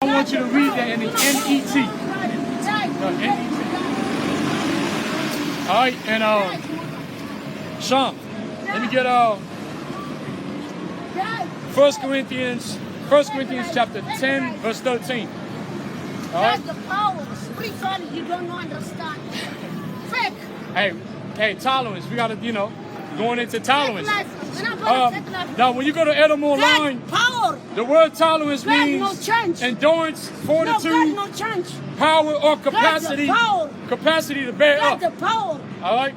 want you to read that in the NET. No, NET. All right, and Sean, let me get 1 Corinthians chapter 10, verse 13. All right. That's the power. Spiritually, you don't understand. Fake. Hey, tolerance. We gotta, going into tolerance. Now, Now, when you go to Edom Online, power. the word tolerance God means no change. endurance, No, fortitude, God no change. power, or capacity, power. capacity to bear God up. the power. All right.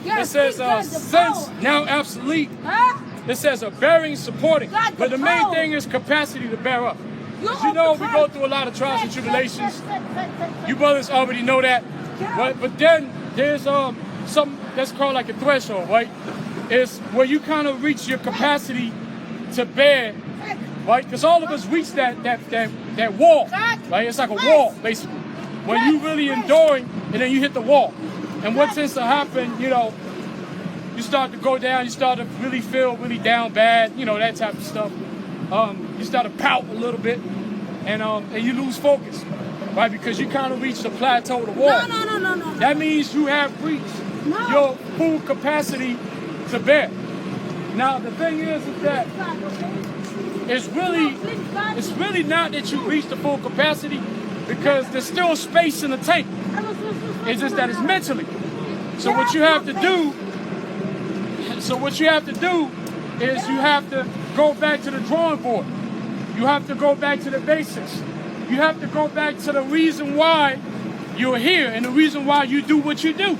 Yes, It says God the sense power. now obsolete. Huh? It says bearing, supporting. God the But the main power. thing is capacity to bear up. You As you know, we go overcome. through a lot of trials and Fake, tribulations. fake. You brothers already know that. But then there's something that's called like a threshold, right? It's where you kind of reach your capacity to bear, right? Because all of us reach that wall, right? It's like a wall, basically. When you really enduring, and then you hit the wall. And what tends to happen, you start to go down, you start to really feel really down bad, that type of stuff. You start to pout a little bit, and you lose focus, right? Because you kind of reach the plateau of the wall. No. That means you have reached your full capacity to bear. Now the thing is that it's really not that you reach the full capacity, because there's still space in the tank. It's just that it's mentally. So what you have to do is you have to go back to the drawing board. You have to go back to the basics. You have to go back to the reason why you're here and the reason why you do what you do.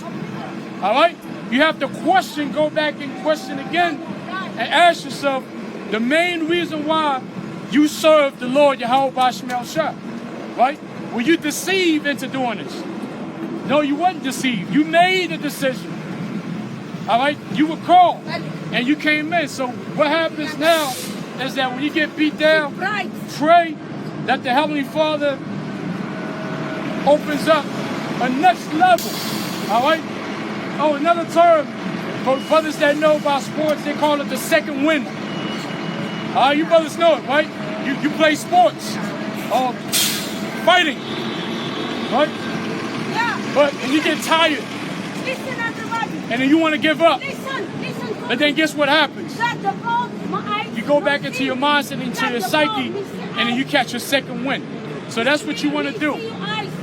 All right? You have to go back and question again, and ask yourself the main reason why you serve the Lord Yahweh Bashmel Shah. Right? Were you deceived into doing this? No, you weren't deceived. You made a decision. All right? You were called and you came in. So what happens now is that when you get beat down, pray that the Heavenly Father opens up a next level. All right? Oh, another term for brothers that know about sports, they call it the second wind. All right, you brothers know it, right? You play sports, fighting, right? Yeah. But and you get tired, Listen, everybody. and then you want to give up. Listen. But then guess what happens? God the power. My eyes You go don't back into see. your mindset, into God your the psyche, power. and then you catch your second wind. So that's what you want to do.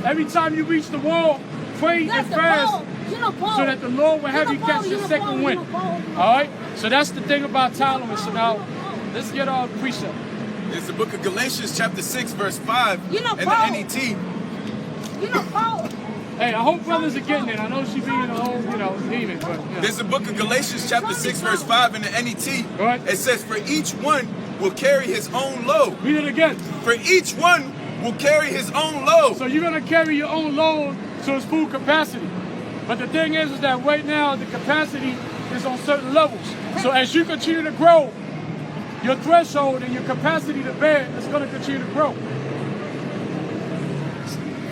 Every time you reach the wall, pray and fast, so that the Lord will have you catch your second wind. All right? So that's the thing about tolerance. So now, let's get our precept. It's the book of Galatians, chapter 6, verse 5, in Paul. the NET. Paul. Hey, I hope brothers are getting it. I know she being a whole, demon, but There's the book of Galatians, chapter 6, verse 5, in the NET. Go ahead. It says, for each one will carry his own load. Read it again. For each one will carry his own load. So you're gonna carry your own load to its full capacity. But the thing is that right now the capacity is on certain levels. So as you continue to grow, your threshold and your capacity to bear is gonna continue to grow.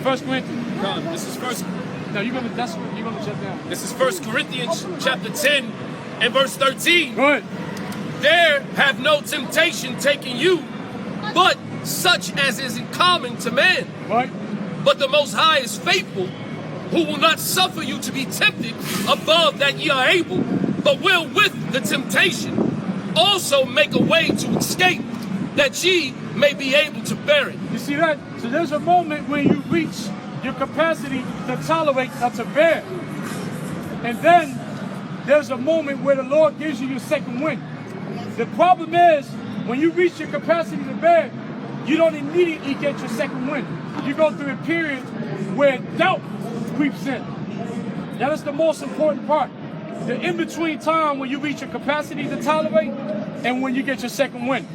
1 Corinthians. This is first. No, you're gonna shut down. This is 1 Corinthians chapter 10 and verse 13. Go ahead. There have no temptation taken you, but such as is in common to man. Right? But the Most High is faithful, who will not suffer you to be tempted above that ye are able, but will with the temptation also make a way to escape, that ye may be able to bear it. You see that? So there's a moment when you reach your capacity to tolerate or to bear. And then there's a moment where the Lord gives you your second wind. The problem is, when you reach your capacity to bear, you don't immediately get your second wind. You go through a period where doubt creeps in. That is the most important part. The in-between time when you reach your capacity to tolerate and when you get your second wind.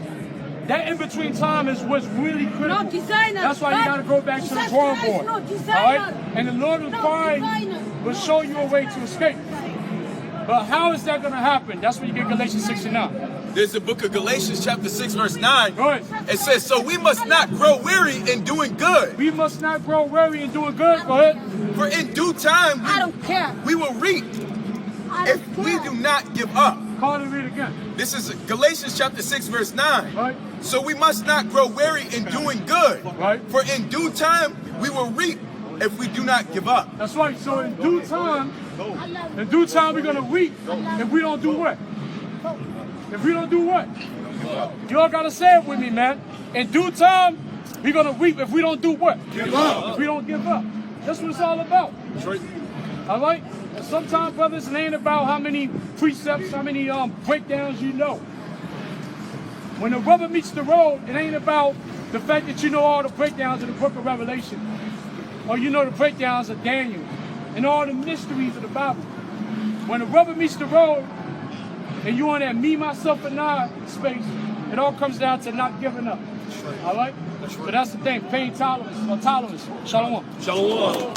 That in-between time is what's really critical. No, designer. That's why you got to go back to the drawing board. No, All designer. right? And the Lord will designer. will show you a way to escape. But how is that going to happen? That's when you get Galatians 6 and 9. There's the book of Galatians, chapter 6, verse 9. Go ahead. It says, so we must not grow weary in doing good. We must not grow weary in doing good. Go ahead. For in due time I don't care. we will reap I if don't we care. do not give up. Call and read again. This is Galatians chapter 6, verse 9. Right? So we must not grow weary in doing good. Right. For in due time we will reap if we do not give up. That's right. So in due time, I love in due time we're gonna reap if we don't do what? If we don't do what? You all gotta say it with me, man. In due time, we're gonna reap if we don't do what? Give up. If we don't give up. That's what it's all about. All right? And sometimes, brothers, it ain't about how many precepts, how many breakdowns you know. When the rubber meets the road, it ain't about the fact that you know all the breakdowns of the book of Revelation, or you know the breakdowns of Daniel, and all the mysteries of the Bible. When the rubber meets the road, and you on that me, myself, and I space, it all comes down to not giving up. All right? So that's the thing, pain tolerance, or tolerance. Shalom. Shalom.